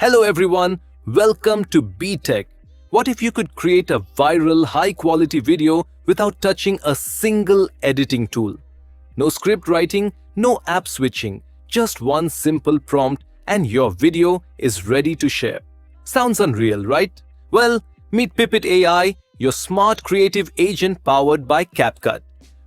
Hello everyone, welcome to BTech. What if you could create a viral, high-quality video without touching a single editing tool? No script writing, no app switching, just one simple prompt and your video is ready to share. Sounds unreal, right? Well, meet Pippit AI, your smart creative agent powered by CapCut.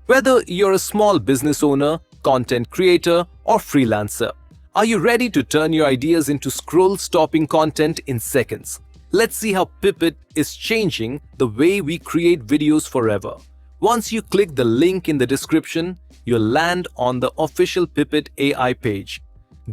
Whether you're a small business owner, content creator, or freelancer, are you ready to turn your ideas into scroll-stopping content in seconds? Let's see how Pippit is changing the way we create videos forever. Once you click the link in the description, you'll land on the official Pippit AI page.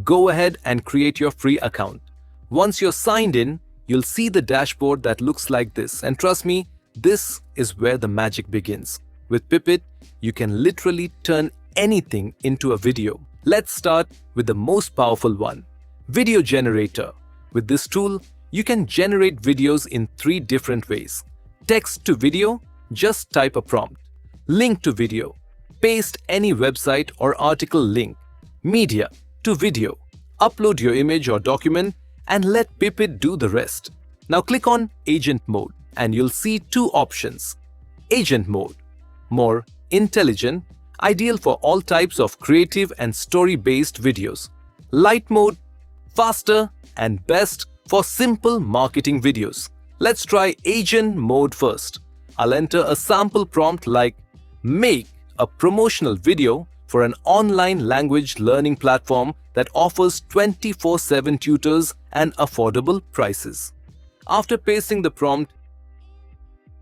Go ahead and create your free account. Once you're signed in, you'll see the dashboard that looks like this. And trust me, this is where the magic begins. With Pippit, you can literally turn anything into a video. Let's start with the most powerful one, Video Generator. With this tool, you can generate videos in 3 different ways. Text to video, just type a prompt. Link to video, paste any website or article link. Media to video, upload your image or document and let Pippit do the rest. Now click on Agent Mode and you'll see 2 options. Agent Mode, more intelligent, ideal for all types of creative and story-based videos. Light Mode, faster and best for simple marketing videos. Let's try Agent Mode first. I'll enter a sample prompt like, make a promotional video for an online language learning platform that offers 24/7 tutors and affordable prices. After pasting the prompt,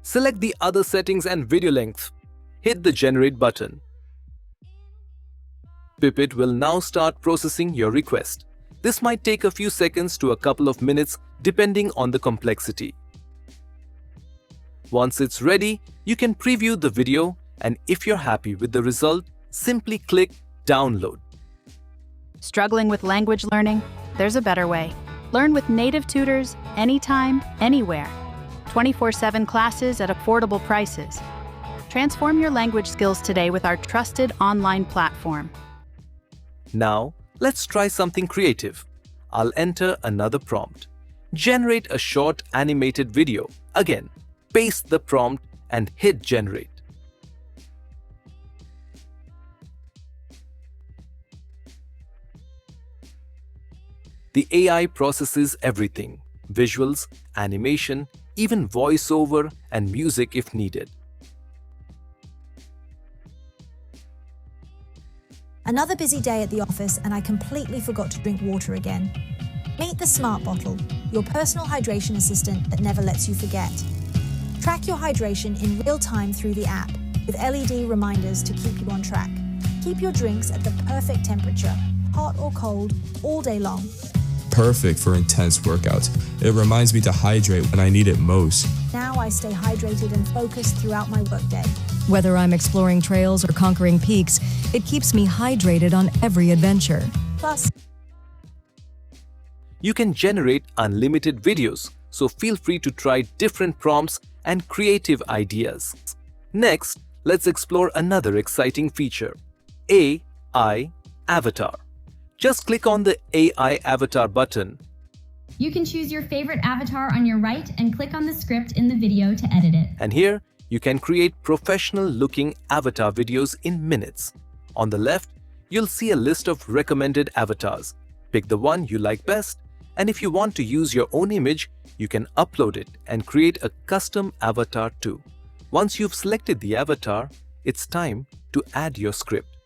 select the other settings and video length. Hit the Generate button. Pippit will now start processing your request. This might take a few seconds to a couple of minutes depending on the complexity. Once it's ready, you can preview the video and if you're happy with the result, simply click Download. Struggling with language learning? There's a better way. Learn with native tutors, anytime, anywhere. 24/7 classes at affordable prices. Transform your language skills today with our trusted online platform. Now, let's try something creative. I'll enter another prompt. Generate a short animated video. Again, paste the prompt and hit Generate. The AI processes everything: visuals, animation, even voiceover and music if needed. Another busy day at the office and I completely forgot to drink water again. Meet the Smart Bottle, your personal hydration assistant that never lets you forget. Track your hydration in real time through the app with LED reminders to keep you on track. Keep your drinks at the perfect temperature, hot or cold, all day long. Perfect for intense workouts. It reminds me to hydrate when I need it most. Now I stay hydrated and focused throughout my workday. Whether I'm exploring trails or conquering peaks, it keeps me hydrated on every adventure. Plus, you can generate unlimited videos, so feel free to try different prompts and creative ideas. Next, let's explore another exciting feature, AI Avatar. Just click on the AI Avatar button. You can choose your favorite avatar on your right and click on the script in the video to edit it. And here, you can create professional-looking avatar videos in minutes. On the left, you'll see a list of recommended avatars. Pick the one you like best, and if you want to use your own image, you can upload it and create a custom avatar too. Once you've selected the avatar, it's time to add your script.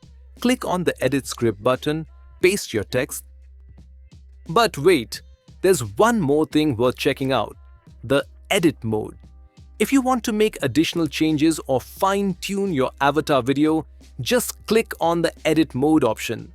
Click on the Edit Script button, paste your text. But wait, there's one more thing worth checking out, the Edit Mode. If you want to make additional changes or fine-tune your avatar video, just click on the Edit Mode option.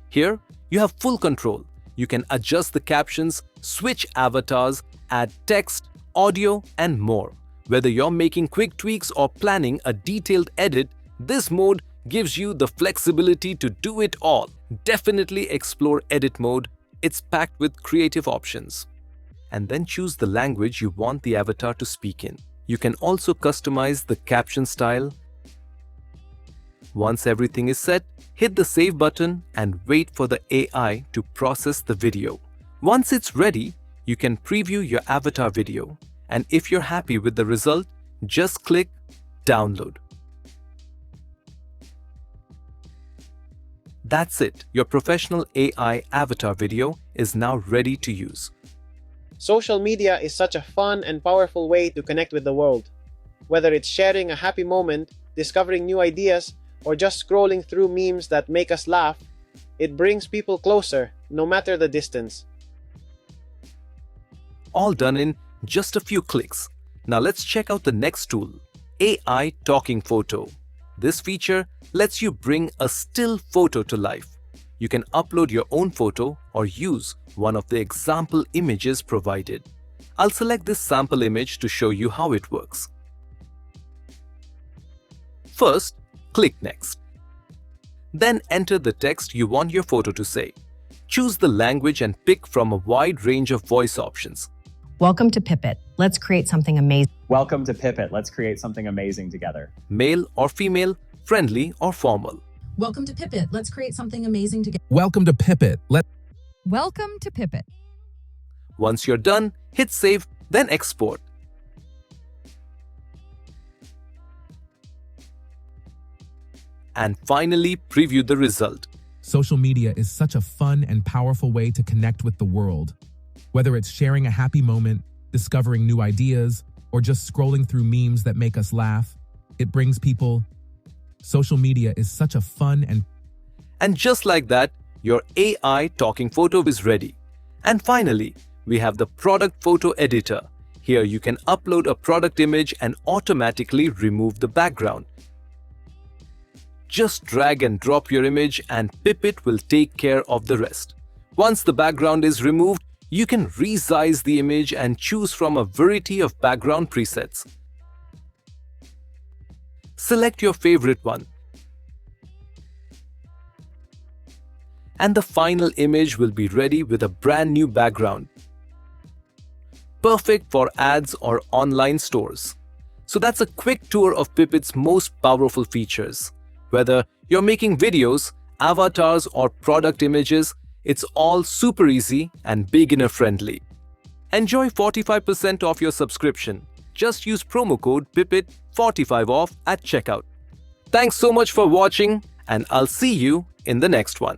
Here, you have full control. You can adjust the captions, switch avatars, add text, audio, and more. Whether you're making quick tweaks or planning a detailed edit, this mode gives you the flexibility to do it all. Definitely explore Edit Mode. It's packed with creative options. And then choose the language you want the avatar to speak in. You can also customize the caption style. Once everything is set, hit the Save button and wait for the AI to process the video. Once it's ready, you can preview your avatar video, and if you're happy with the result, just click Download. That's it. Your professional AI avatar video is now ready to use. Social media is such a fun and powerful way to connect with the world. Whether it's sharing a happy moment, discovering new ideas, or just scrolling through memes that make us laugh, it brings people closer, no matter the distance. All done in just a few clicks. Now let's check out the next tool, AI Talking Photo. This feature lets you bring a still photo to life. You can upload your own photo or use one of the example images provided. I'll select this sample image to show you how it works. First, click Next. Then enter the text you want your photo to say. Choose the language and pick from a wide range of voice options. Welcome to Pippit. Let's create something amazing. Welcome to Pippit. Let's create something amazing together. Male or female, friendly or formal. Welcome to Pippit. Let's create something amazing together. Welcome to Pippit. Welcome to Pippit. Once you're done, hit Save, then Export. And finally, preview the result. Social media is such a fun and powerful way to connect with the world. Whether it's sharing a happy moment, discovering new ideas, or just scrolling through memes that make us laugh, it brings people. Social media is such a fun And just like that, your AI talking photo is ready. And finally, we have the product photo editor. Here you can upload a product image and automatically remove the background. Just drag and drop your image and Pippit will take care of the rest. Once the background is removed, you can resize the image and choose from a variety of background presets. Select your favorite one. And the final image will be ready with a brand new background. Perfect for ads or online stores. So that's a quick tour of Pippit's most powerful features. Whether you're making videos, avatars or product images, it's all super easy and beginner friendly. Enjoy 45% off your subscription. Just use promo code Pippit45 off at checkout. Thanks so much for watching and I'll see you in the next one.